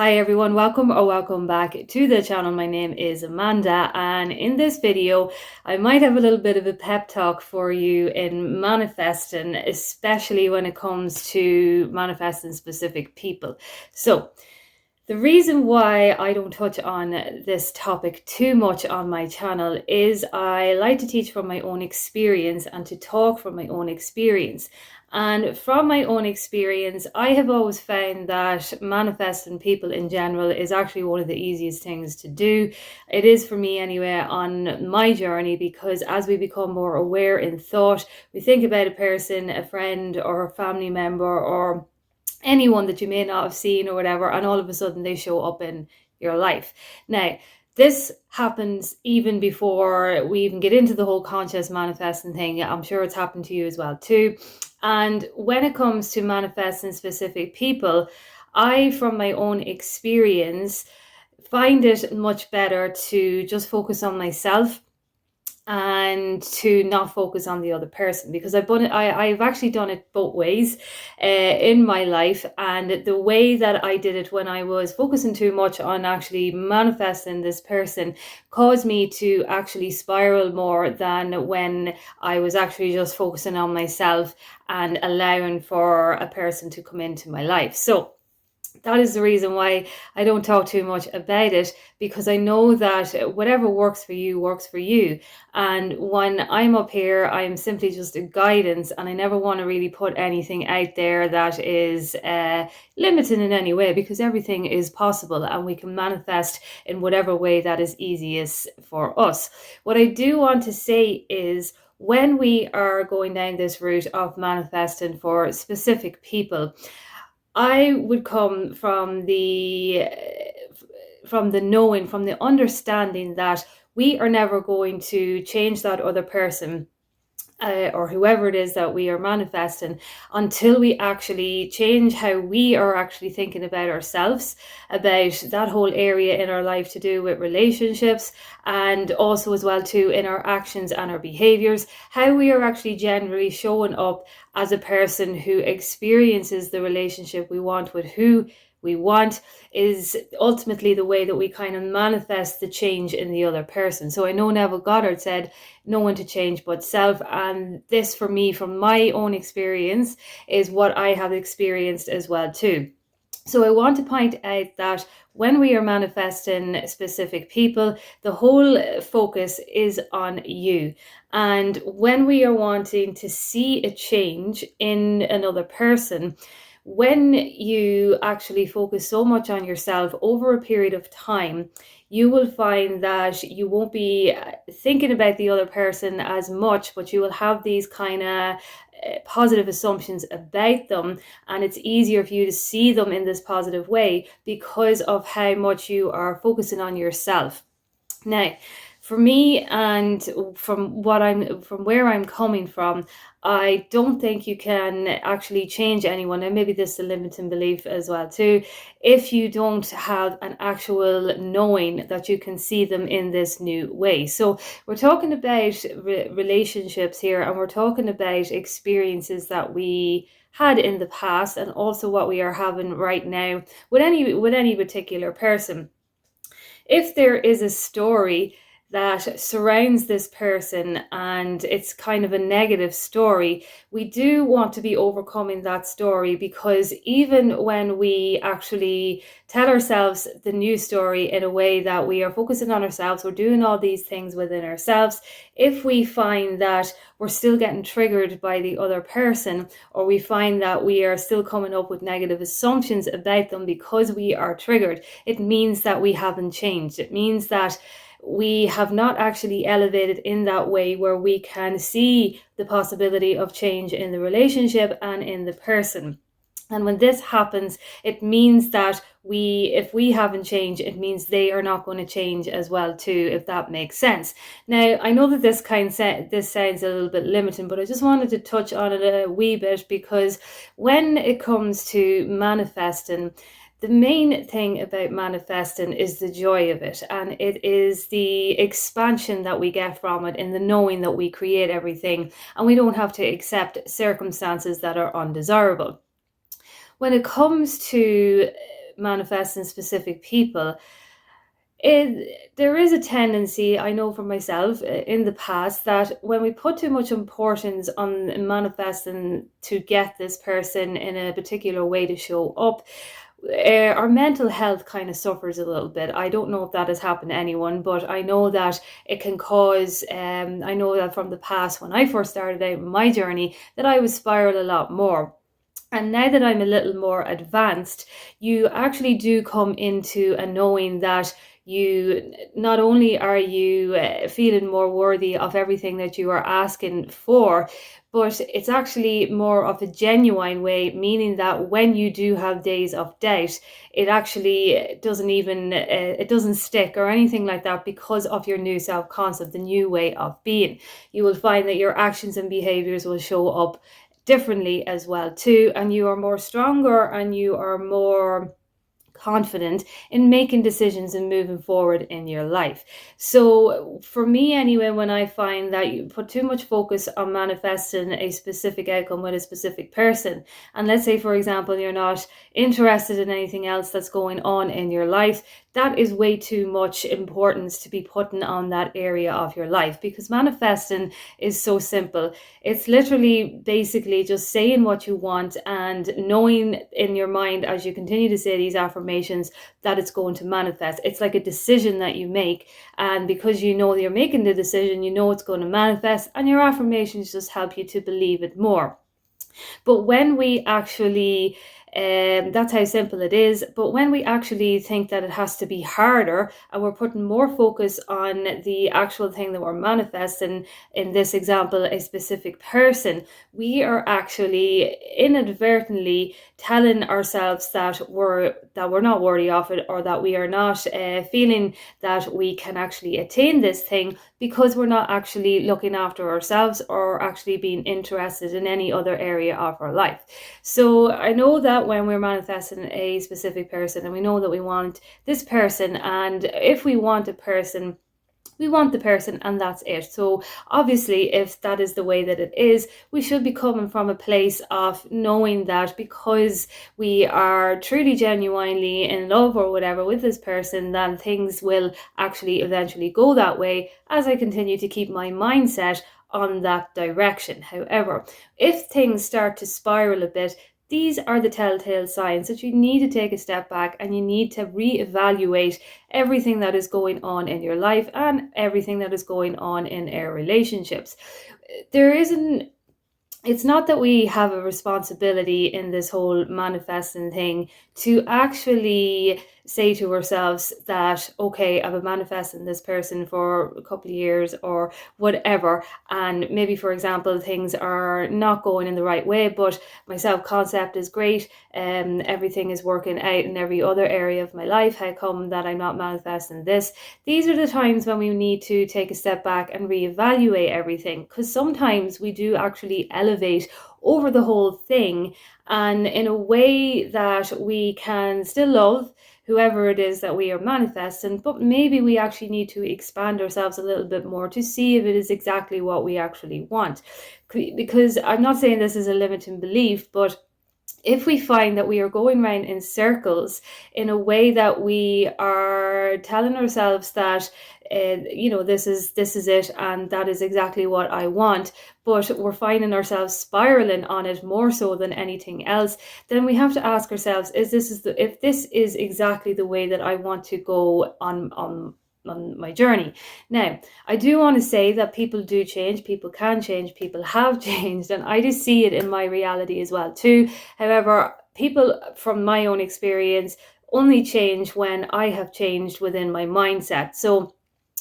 Hi everyone, welcome back to the channel. My name is Amanda, and in this video I might have a little bit of a pep talk for you in manifesting, especially when it comes to manifesting specific people. So the reason why I don't touch on this topic too much on my channel is I like to teach from my own experience and to talk from my own experience. And from my own experience, I have always found that manifesting people in general is actually one of the easiest things to do. It is for me anyway on my journey, because as we become more aware in thought, we think about a person, a friend or a family member or anyone that you may not have seen or whatever, and all of a sudden they show up in your life. Now, this happens even before we even get into the whole conscious manifesting thing. I'm sure it's happened to you as well too. And when it comes to manifesting specific people, I, from my own experience, find it much better to just focus on myself and to not focus on the other person, because I've actually done it both ways in my life. And the way that I did it when I was focusing too much on actually manifesting this person caused me to actually spiral more than when I was actually just focusing on myself and allowing for a person to come into my life. So that is the reason why I don't talk too much about it, because I know that whatever works for you works for you. And when I'm up here, I'm simply just a guidance, and I never want to really put anything out there that is limited in any way, because everything is possible and we can manifest in whatever way that is easiest for us. What I do want to say is, when we are going down this route of manifesting for specific people, I would come from the knowing, from the understanding that we are never going to change that other person or whoever it is that we are manifesting until we actually change how we are actually thinking about ourselves, about that whole area in our life to do with relationships, and also as well too in our actions and our behaviors, how we are actually generally showing up as a person who experiences the relationship we want with who we want is ultimately the way that we kind of manifest the change in the other person. So I know Neville Goddard said, no one to change but self. And this, for me, from my own experience, is what I have experienced as well too. So I want to point out that when we are manifesting specific people, the whole focus is on you. And when we are wanting to see a change in another person, when you actually focus so much on yourself over a period of time, you will find that you won't be thinking about the other person as much, but you will have these kind of positive assumptions about them, and it's easier for you to see them in this positive way because of how much you are focusing on yourself. Now, for me, and from where I'm coming from, I don't think you can actually change anyone, and maybe this is a limiting belief as well too, if you don't have an actual knowing that you can see them in this new way. So we're talking about relationships here, and we're talking about experiences that we had in the past, and also what we are having right now with any particular person. If there is a story that surrounds this person and it's kind of a negative story, we do want to be overcoming that story, because even when we actually tell ourselves the new story in a way that we are focusing on ourselves, we're doing all these things within ourselves, if we find that we're still getting triggered by the other person, or we find that we are still coming up with negative assumptions about them because we are triggered, it means that we haven't changed. It means that we have not actually elevated in that way where we can see the possibility of change in the relationship and in the person. And when this happens, it means that if we haven't changed, it means they are not going to change as well too, if that makes sense. Now, I know that this sounds a little bit limiting, but I just wanted to touch on it a wee bit, because when it comes to manifesting, the main thing about manifesting is the joy of it, and it is the expansion that we get from it, in the knowing that we create everything and we don't have to accept circumstances that are undesirable. When it comes to manifesting specific people, there is a tendency, I know for myself in the past, that when we put too much importance on manifesting to get this person in a particular way to show up, our mental health kind of suffers a little bit. I don't know if that has happened to anyone, but I know that it can cause, I know that from the past when I first started out my journey, that I would spiral a lot more. And now that I'm a little more advanced, you actually do come into a knowing that you not only are you feeling more worthy of everything that you are asking for, but it's actually more of a genuine way, meaning that when you do have days of doubt, it actually doesn't even, it doesn't stick or anything like that because of your new self-concept, the new way of being. You will find that your actions and behaviors will show up differently as well too, and you are more stronger and you are more confident in making decisions and moving forward in your life. So for me anyway, when I find that you put too much focus on manifesting a specific outcome with a specific person, and let's say for example you're not interested in anything else that's going on in your life, that is way too much importance to be putting on that area of your life, because manifesting is so simple. It's literally basically just saying what you want and knowing in your mind as you continue to say these affirmations that it's going to manifest. It's like a decision that you make, and because you know you're making the decision, you know it's going to manifest, and your affirmations just help you to believe it more. But when we actually, that's how simple it is. But when we actually think that it has to be harder and we're putting more focus on the actual thing that we're manifesting, in this example, a specific person, we are actually inadvertently telling ourselves that we're not worthy of it, or that we are not feeling that we can actually attain this thing, because we're not actually looking after ourselves or actually being interested in any other area of our life. So I know that when we're manifesting a specific person and we know that we want this person, and if we want a person, we want the person and that's it. So obviously, if that is the way that it is, we should be coming from a place of knowing that because we are truly genuinely in love or whatever with this person, then things will actually eventually go that way as I continue to keep my mindset on that direction. However, if things start to spiral a bit, these are the telltale signs that you need to take a step back and you need to reevaluate everything that is going on in your life and everything that is going on in our relationships. It's not that we have a responsibility in this whole manifesting thing to actually say to ourselves that, okay, I've been manifesting this person for a couple of years or whatever, and maybe, for example, things are not going in the right way, but my self-concept is great, everything is working out in every other area of my life. How come that I'm not manifesting this? These are the times when we need to take a step back and reevaluate everything, because sometimes we do actually elevate over the whole thing, and in a way that we can still love whoever it is that we are manifesting, but maybe we actually need to expand ourselves a little bit more to see if it is exactly what we actually want. Because I'm not saying this is a limiting belief, but if we find that we are going around in circles in a way that we are telling ourselves that this is it and that is exactly what I want, but we're finding ourselves spiraling on it more so than anything else, then we have to ask ourselves, if this is exactly the way that I want to go on my journey. Now, I do want to say that people do change, people can change, people have changed, and I just see it in my reality as well too. However, people, from my own experience, only change when I have changed within my mindset. So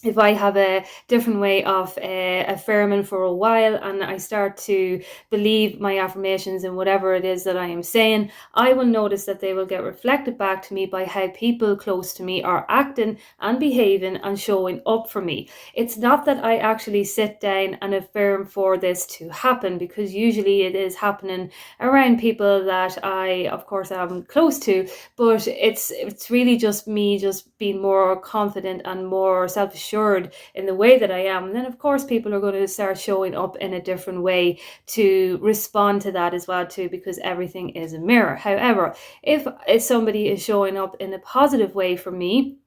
if I have a different way of affirming for a while and I start to believe my affirmations and whatever it is that I am saying, I will notice that they will get reflected back to me by how people close to me are acting and behaving and showing up for me. It's not that I actually sit down and affirm for this to happen, because usually it is happening around people that I, of course, am close to, but it's really just me just being more confident and more self-assured assured in the way that I am, and then of course people are going to start showing up in a different way to respond to that as well too, because everything is a mirror. However, if somebody is showing up in a positive way for me,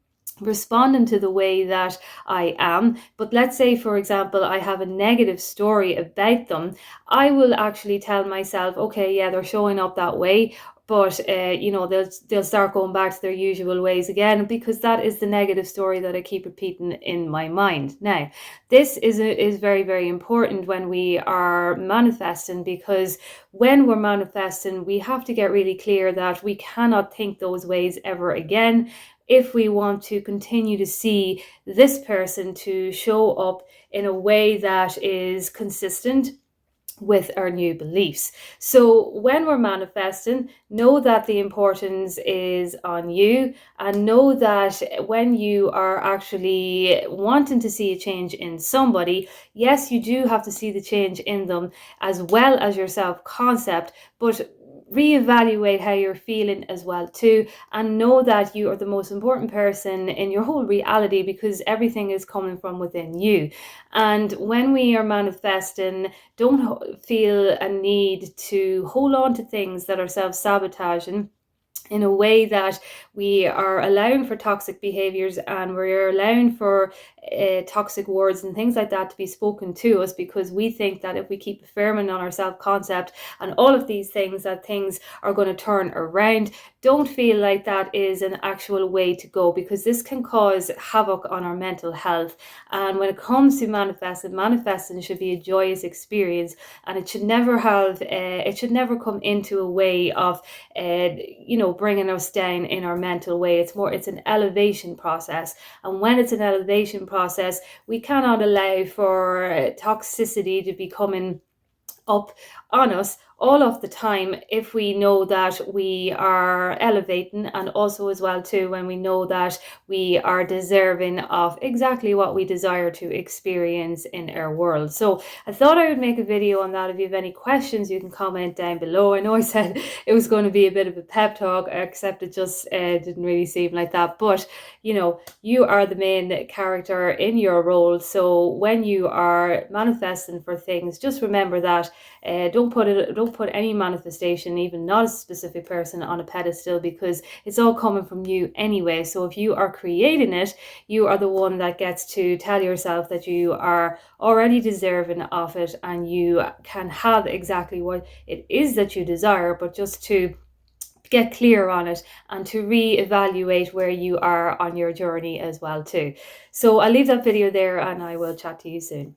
responding to the way that I am, but let's say for example I have a negative story about them, I will actually tell myself, okay, yeah, they're showing up that way, but they'll start going back to their usual ways again, because that is the negative story that I keep repeating in my mind. Now, this is very, very important when we are manifesting, because when we're manifesting, we have to get really clear that we cannot think those ways ever again if we want to continue to see this person to show up in a way that is consistent with our new beliefs. So when we're manifesting, know that the importance is on you, and know that when you are actually wanting to see a change in somebody, yes, you do have to see the change in them as well as your self-concept, but reevaluate how you're feeling as well too, and know that you are the most important person in your whole reality, because everything is coming from within you. And when we are manifesting, don't feel a need to hold on to things that are self-sabotaging, in a way that we are allowing for toxic behaviors, and we're allowing for toxic words and things like that to be spoken to us, because we think that if we keep affirming on our self-concept and all of these things, that things are going to turn around. Don't feel like that is an actual way to go, because this can cause havoc on our mental health. And when it comes to manifesting should be a joyous experience, and it should never come into a way of bringing us down in our mental way. It's an elevation process. And when it's an elevation process, we cannot allow for toxicity to be coming up on us all of the time, if we know that we are elevating, and also as well too when we know that we are deserving of exactly what we desire to experience in our world. So I thought I would make a video on that. If you have any questions, you can comment down below. I know I said it was going to be a bit of a pep talk, except it just didn't really seem like that. But you are the main character in your role. So when you are manifesting for things, just remember that don't put any manifestation, even not a specific person, on a pedestal, because it's all coming from you anyway. So if you are creating it, you are the one that gets to tell yourself that you are already deserving of it, and you can have exactly what it is that you desire, but just to get clear on it and to reevaluate where you are on your journey as well too. So I'll leave that video there, and I will chat to you soon.